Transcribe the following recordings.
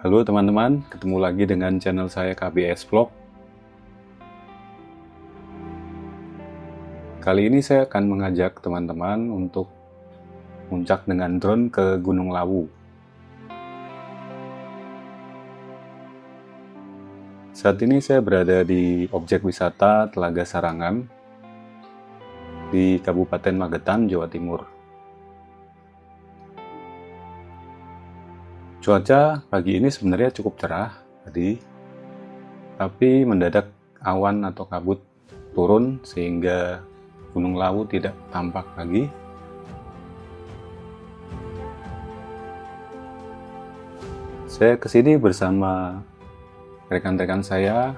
Halo teman-teman, ketemu lagi dengan channel saya KBS Vlog. Kali ini saya akan mengajak teman-teman untuk muncak dengan drone ke Gunung Lawu. Saat ini saya berada di objek wisata Telaga Sarangan di Kabupaten Magetan, Jawa Timur. Cuaca pagi ini sebenarnya cukup cerah tadi, tapi mendadak awan atau kabut turun sehingga Gunung Lawu tidak tampak lagi. Saya kesini bersama rekan-rekan saya,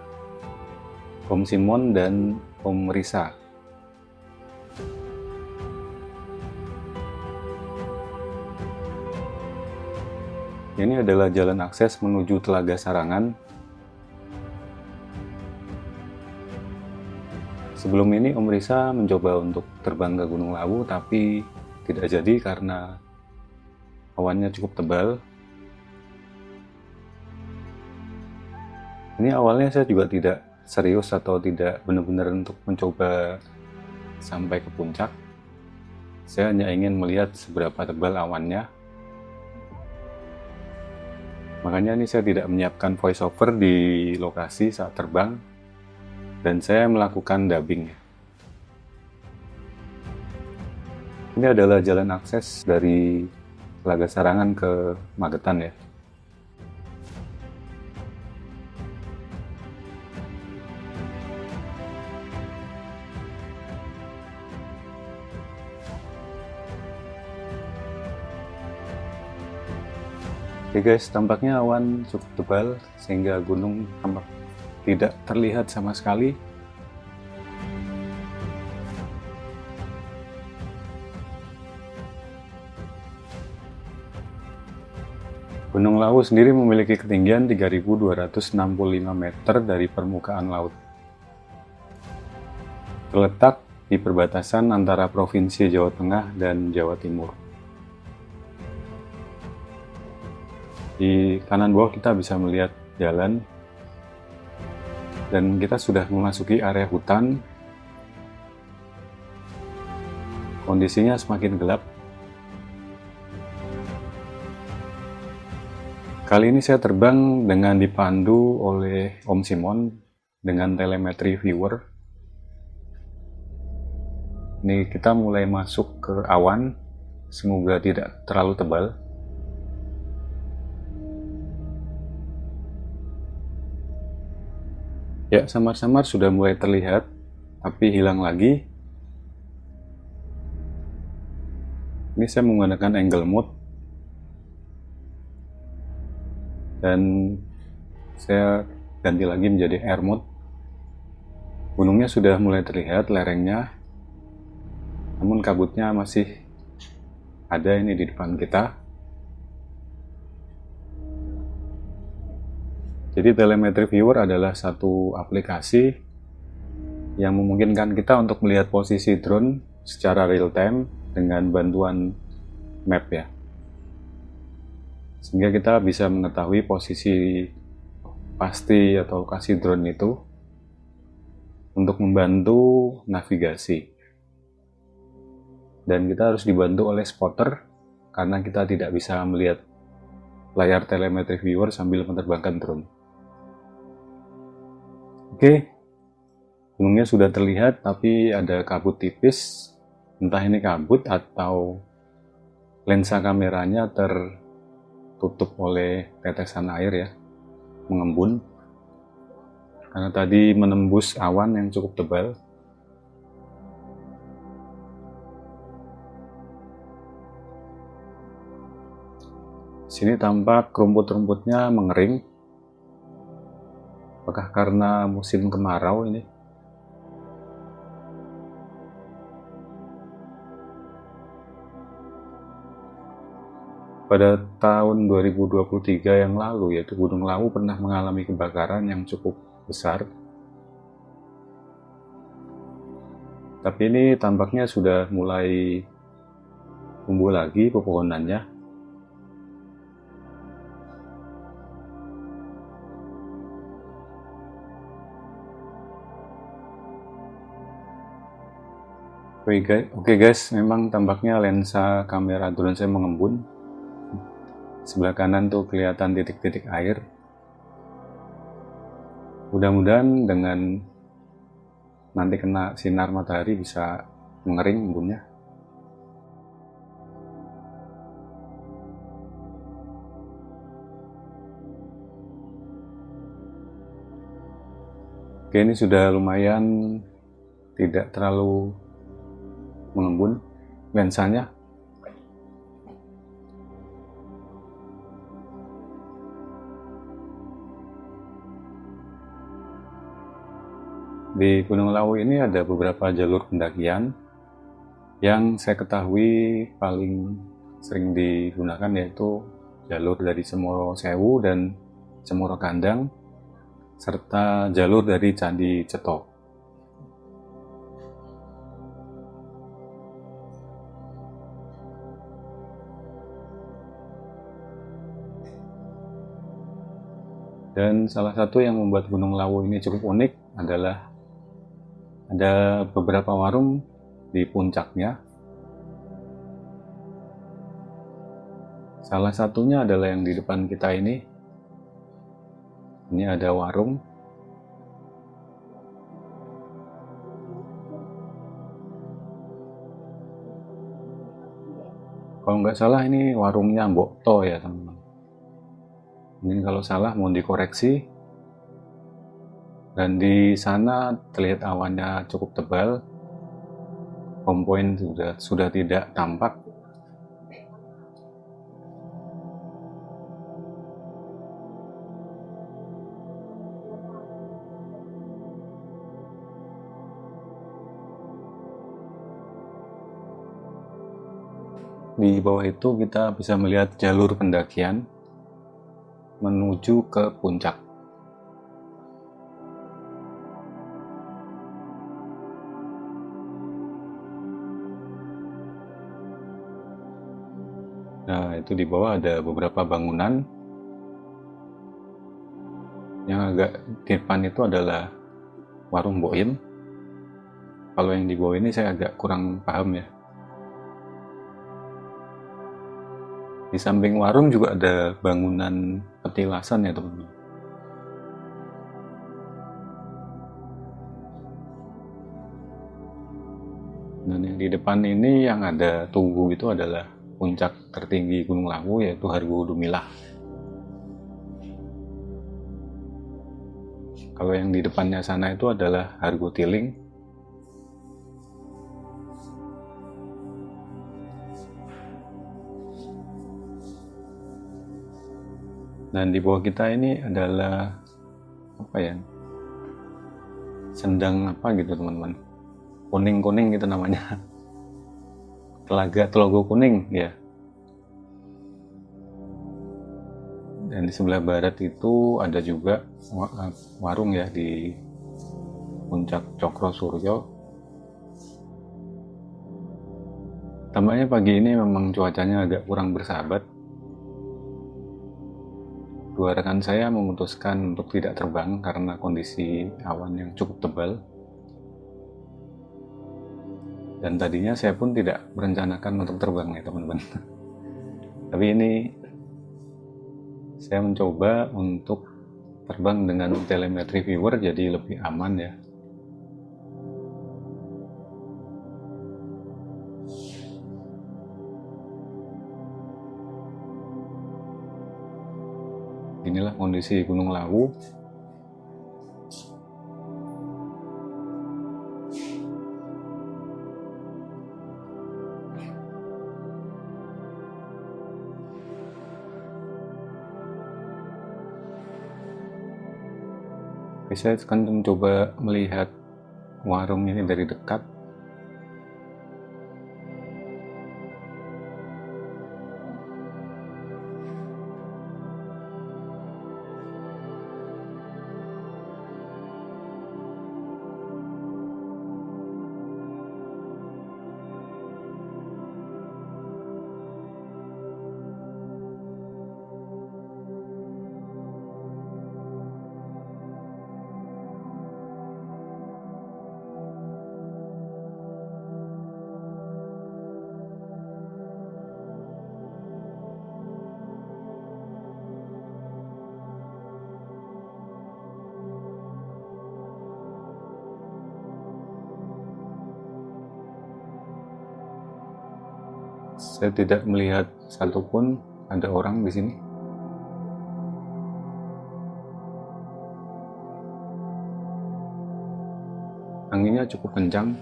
Om Simon dan Om Risa. Ini adalah jalan akses menuju Telaga Sarangan. Sebelum ini Om Risa mencoba untuk terbang ke Gunung Lawu, tapi tidak jadi karena awannya cukup tebal. Ini awalnya saya juga tidak serius atau tidak benar-benar untuk mencoba sampai ke puncak. Saya hanya ingin melihat seberapa tebal awannya. Makanya ini saya tidak menyiapkan voiceover di lokasi saat terbang, dan saya melakukan dubbing. Ini adalah jalan akses dari Telaga Sarangan ke Magetan ya. Oke guys, tampaknya awan cukup tebal sehingga gunung tampak tidak terlihat sama sekali. Gunung Lawu sendiri memiliki ketinggian 3.265 meter dari permukaan laut. Terletak di perbatasan antara Provinsi Jawa Tengah dan Jawa Timur. Di kanan bawah kita bisa melihat jalan, dan kita sudah memasuki area hutan. Kondisinya semakin gelap. Kali ini saya terbang dengan dipandu oleh Om Simon dengan telemetri viewer. Ini kita mulai masuk ke awan, semoga tidak terlalu tebal. Ya, samar-samar sudah mulai terlihat, tapi hilang lagi. Ini saya menggunakan angle mode, dan saya ganti lagi menjadi air mode. Gunungnya sudah mulai terlihat, lerengnya, namun kabutnya masih ada ini di depan kita. Jadi telemetri viewer adalah satu aplikasi yang memungkinkan kita untuk melihat posisi drone secara real time dengan bantuan map ya. Sehingga kita bisa mengetahui posisi pasti atau lokasi drone itu untuk membantu navigasi. Dan kita harus dibantu oleh spotter karena kita tidak bisa melihat layar telemetri viewer sambil menerbangkan drone. Oke, gunungnya sudah terlihat, tapi ada kabut tipis. Entah ini kabut atau lensa kameranya tertutup oleh tetesan air ya, mengembun. Karena tadi menembus awan yang cukup tebal. Sini tampak rumput-rumputnya mengering. Apakah karena musim kemarau ini? Pada tahun 2023 yang lalu, yaitu Gunung Lawu pernah mengalami kebakaran yang cukup besar. Tapi ini tampaknya sudah mulai tumbuh lagi pepohonannya. Oke guys, memang tampaknya lensa kamera drone saya mengembun. Sebelah kanan tuh kelihatan titik-titik air. Mudah-mudahan dengan nanti kena sinar matahari bisa mengering embunnya. Oke, ini sudah lumayan tidak terlalu mengembun lensanya. Di Gunung Lawu ini ada beberapa jalur pendakian yang saya ketahui paling sering digunakan, yaitu jalur dari Cemoro Sewu dan Cemoro Kandang, serta jalur dari Candi Cetok. Dan salah satu yang membuat Gunung Lawu ini cukup unik adalah ada beberapa warung di puncaknya. Salah satunya adalah yang di depan kita ini. Ini ada warung. Kalau nggak salah ini warungnya Mbok To ya teman-teman. Mungkin kalau salah mau dikoreksi. Dan di sana terlihat awannya cukup tebal. Home point sudah tidak tampak. Di bawah itu kita bisa melihat jalur pendakian menuju ke puncak. Nah, itu di bawah ada beberapa bangunan. Yang agak di depan itu adalah warung Boim. Kalau yang di bawah ini saya agak kurang paham ya. Di samping warung juga ada bangunan petilasan ya teman-teman. Dan yang di depan ini yang ada tugu itu adalah puncak tertinggi Gunung Lawu, yaitu Hargo Dumilah. Kalau yang di depannya sana itu adalah Hargo Tiling. Dan di bawah kita ini adalah apa ya? Sendang apa gitu teman-teman. Kuning-kuning gitu namanya. Telaga Kuning ya. Dan di sebelah barat itu ada juga warung ya di puncak Cokro Suryo. Tampaknya pagi ini memang cuacanya agak kurang bersahabat. Dua rekan saya memutuskan untuk tidak terbang karena kondisi awan yang cukup tebal. Dan tadinya saya pun tidak merencanakan untuk terbang ya teman-teman. Tapi ini saya mencoba untuk terbang dengan telemetri viewer, jadi lebih aman ya. Inilah kondisi Gunung Lawu. Saya akan mencoba melihat warung ini dari dekat. Saya tidak melihat satupun ada orang di sini. Anginnya cukup kencang.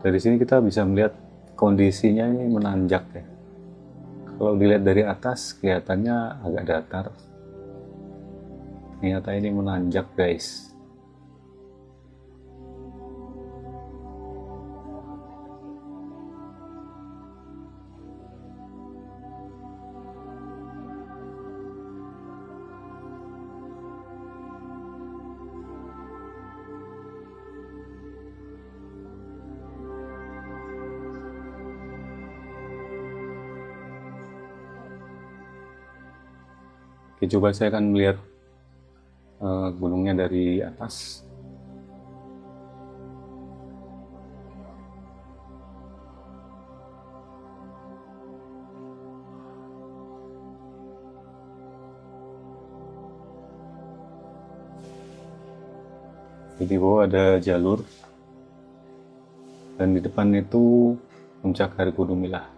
Dari sini kita bisa melihat kondisinya ini menanjak ya. Kalau dilihat dari atas kelihatannya agak datar. Ternyata ini menanjak guys. Oke, coba saya akan melihat gunungnya dari atas. Di bawah ada jalur, dan di depan itu puncak Hargodumilah.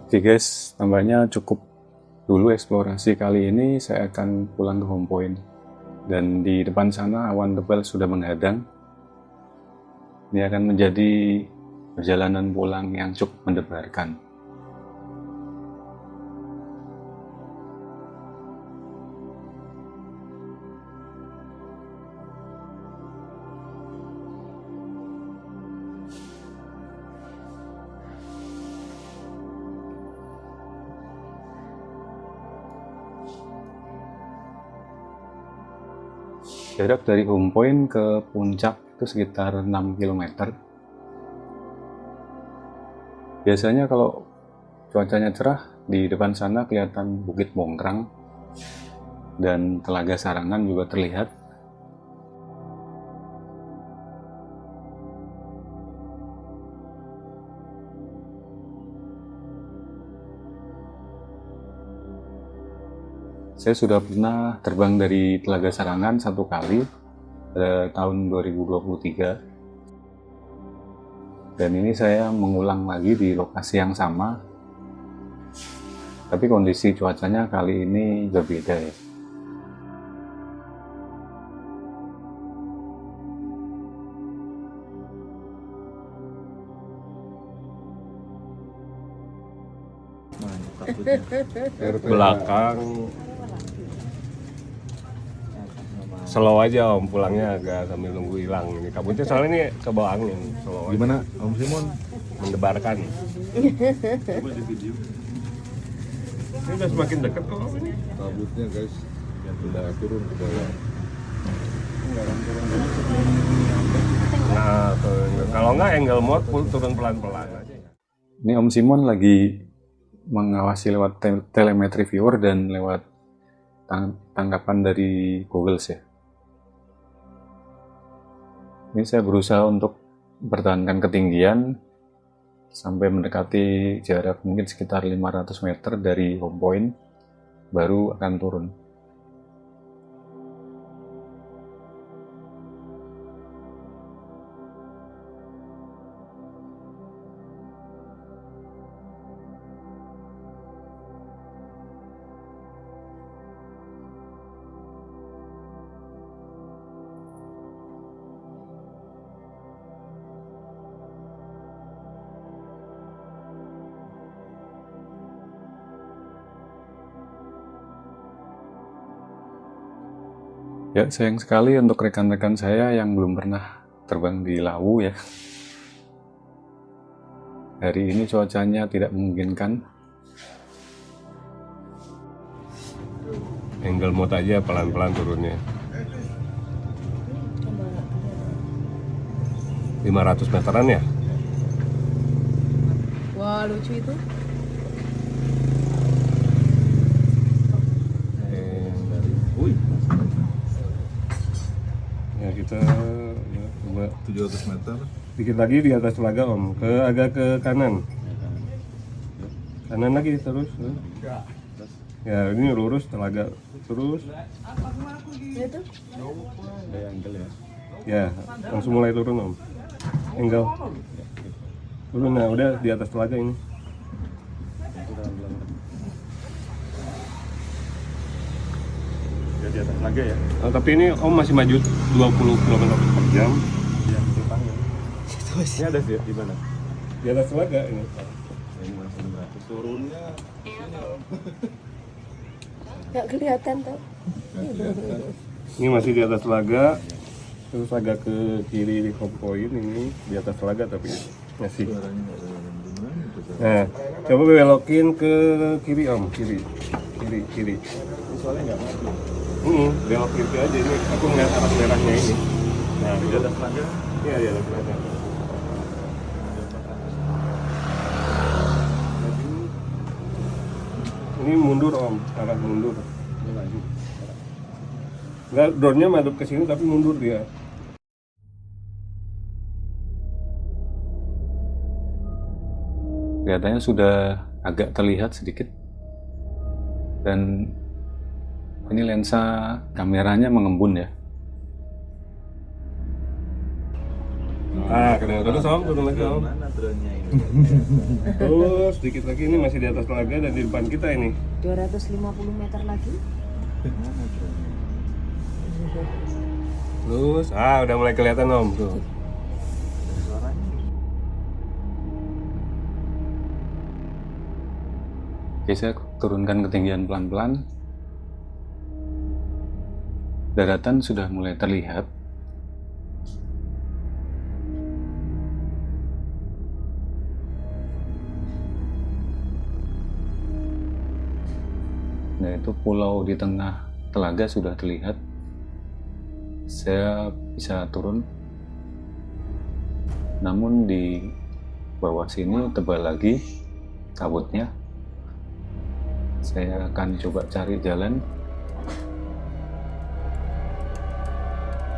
Oke guys, tampaknya cukup dulu eksplorasi kali ini. Saya akan pulang ke home point. Dan di depan sana awan tebal sudah menghadang. Ini akan menjadi perjalanan pulang yang cukup mendebarkan. Jarak dari home point ke puncak itu sekitar 6 km. Biasanya kalau cuacanya cerah, di depan sana kelihatan Bukit Bongkrang dan Telaga Sarangan juga terlihat. Saya sudah pernah terbang dari Telaga Sarangan satu kali pada tahun 2023. Dan ini saya mengulang lagi di lokasi yang sama. Tapi kondisi cuacanya kali ini berbeda ya. Belakang slow aja om, pulangnya agak sambil nunggu hilang ini kabutnya, soalnya ini ke bawah angin. Slow Gimana Om Simon? mendebarkan. Ini udah semakin dekat kok om ini. Kabutnya guys, udah turun ke bawah. Nah kalau nggak angle mode turun pelan-pelan aja. Ini Om Simon lagi mengawasi lewat telemetri viewer dan lewat tangkapan dari Google ya. Ini saya berusaha untuk mempertahankan ketinggian sampai mendekati jarak mungkin sekitar 500 meter dari home point, baru akan turun. Ya, sayang sekali untuk rekan-rekan saya yang belum pernah terbang di Lawu ya. Hari ini cuacanya tidak memungkinkan. Angle mode aja pelan-pelan turunnya. 500 meteran ya? Wah, lucu itu. meter ya, coba 700 meter. dikit lagi di atas telaga om, agak ke kanan, kanan lagi terus ya, ini lurus telaga terus ya, langsung mulai turun om, angle turun. Nah udah di atas telaga ini. Di atas lagi ya. Tapi ini om masih maju 20 km per jam. Yang simpangnya. Ini ada di mana? Di atas telaga ini. Ini masih 100. Turunnya nggak kelihatan tuh. Ini masih di atas telaga. Terus agak ke kiri di home point ini di atas telaga tapi masih. Suaranya nggak ada yang benar itu. Nah, coba belokin ke kiri om, kiri. soalnya nggak maju. Belok kiri aja ini. Aku ngeliat arah merahnya ini. Nah, di atas telaga. Iya di atas telaga. Ini mundur om, arah mundur. Ini maju. Enggak, drone-nya madep ke sini tapi mundur dia. Kelihatannya sudah agak terlihat sedikit. Dan ini lensa kameranya mengembun ya. Terus om, turun lagi om. Mana drone-nya ini? Terus sedikit lagi ini masih di atas telaga dan di depan kita ini. 250 meter lagi. Mana drone-nya? Terus, udah mulai kelihatan om tuh. Suaranya. Oke, saya turunkan ketinggian pelan-pelan. Daratan sudah mulai terlihat. Nah, itu pulau di tengah telaga sudah terlihat. Saya bisa turun. Namun di bawah sini tebal lagi kabutnya. Saya akan coba cari jalan.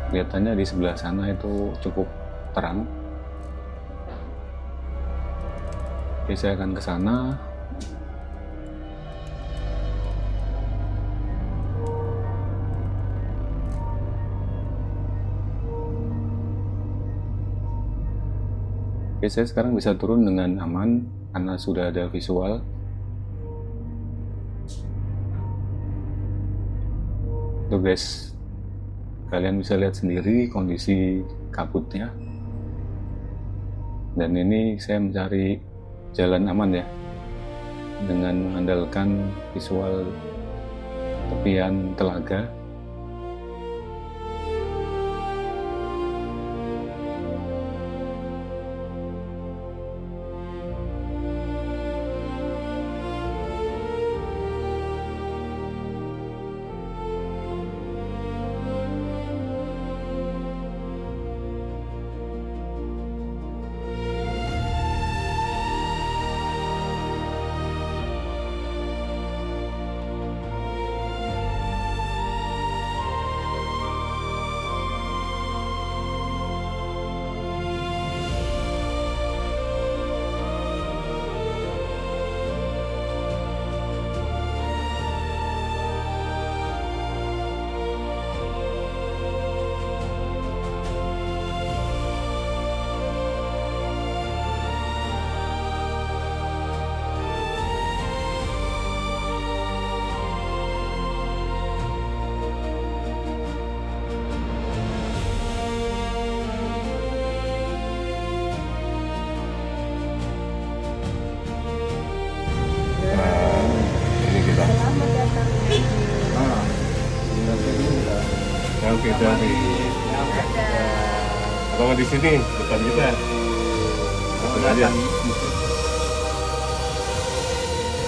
Kelihatannya di sebelah sana itu cukup terang. Oke, saya akan ke sana. Oke, saya sekarang bisa turun dengan aman karena sudah ada visual. Tuh guys, kalian bisa lihat sendiri kondisi kabutnya. Dan ini saya mencari jalan aman ya, dengan mengandalkan visual tepian telaga. Oke, dari atau di sini depan kita. Langsung aja.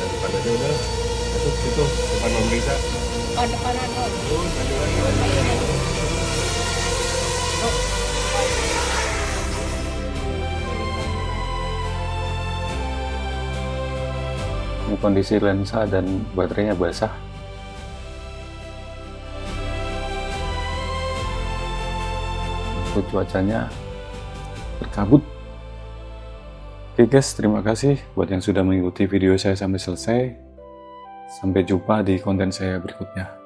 Depan aja udah. Masuk situ depan Om Risa. Oh, depanan om. Ini kondisi lensa dan baterainya basah. takut cuacanya berkabut. Oke guys, terima kasih buat yang sudah mengikuti video saya sampai selesai. Sampai jumpa di konten saya berikutnya.